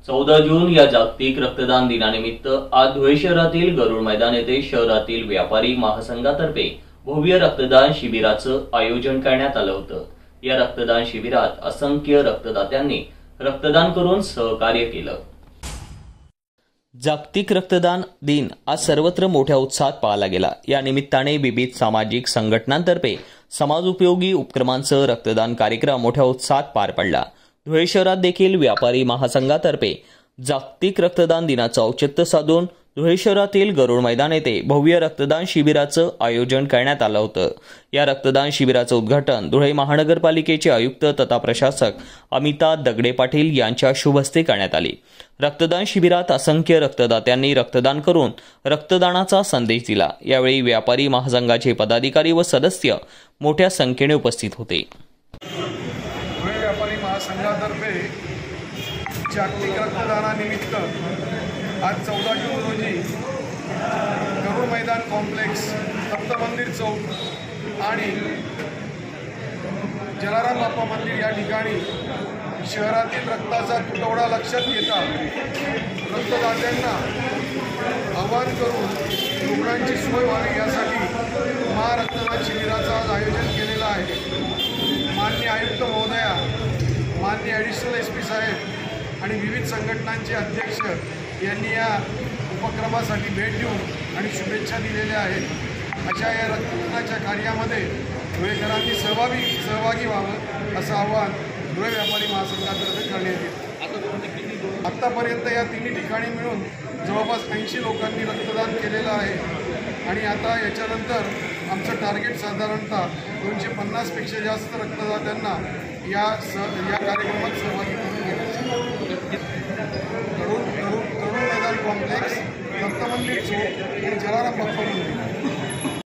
14 जून या जागतिक रक्तदान दिनानिमित्त आज धुळे शहरातील गरुड मैदान येथे शहरातील व्यापारी महासंघातर्फे भव्य रक्तदान शिबिराचं आयोजन करण्यात आलं होतं। या रक्तदान शिबिरात असंख्य रक्तदात्यांनी रक्तदान करून सहकार्य केलं। जागतिक रक्तदान दिन आज सर्वत्र मोठ्या उत्साहात पाळला गेला। या निमित्ताने विविध सामाजिक संघटनांतर्फे समाजोपयोगी उपक्रमांसह रक्तदान कार्यक्रम मोठ्या उत्साहात पार पडला। धुळे शहरात देखील व्यापारी महासंघातर्फे जागतिक रक्तदान दिनाचं औचित्य साधून धुळे शहरातील गरुड मैदान येथे भव्य रक्तदान शिबिराचं आयोजन करण्यात आलं होतं। या रक्तदान शिबिराचं उद्घाटन धुळे महानगरपालिकेचे आयुक्त तथा प्रशासक अमिता दगडे पाटील यांच्या शुभ हस्ते करण्यात आले। रक्तदान शिबिरात असंख्य रक्तदात्यांनी रक्तदान करून रक्तदानाचा संदेश दिला। यावेळी व्यापारी महासंघाचे पदाधिकारी व सदस्य मोठ्या संख्येने उपस्थित होते। व्यापारी महासंघातर्फे जागतिक रक्तदानानिमित्त आज 14 जून रोजी गरुड मैदान कॉम्प्लेक्स, दत्त मंदिर चौक आणि जलाराम बाप्पा मंदिर या ठिकाणी शहरातील रक्ताचा तुटवडा लक्षात घेता रक्तदात्यांना आवाहन करून रुग्णांची सोय व्हावी यासाठी महारक्तदान शिबिराचं आज आयोजन केलेलं आहे। माननीय आयुक्त महोदया, माननीय ॲडिशनल SP साहेब आणि विविध संघटनांचे अध्यक्ष यांनी या उपक्रमासाठी भेट देऊन आणि शुभेच्छा दिलेल्या आहेत। अशा या रक्तदानाच्या कार्यामध्ये धुळेकरांनी सहभागी व्हावं असं आवाहन धुळे व्यापारी महासंघातर्फे करण्यात येते। आत्तापर्यंत या तिन्ही ठिकाणी मिळून जवळपास 80 लोकांनी रक्तदान केलेलं आहे आणि आता याच्यानंतर आमचं टार्गेट साधारणतः 250 पेक्षा जास्त रक्तदात्यांना या कार्यक्रमात सहभागी करून घेण्याचे। गरुड मैदान कॉम्प्लेक्स, दत्त मंदिर चौक आणि जलाराम बाप्पा मंदिर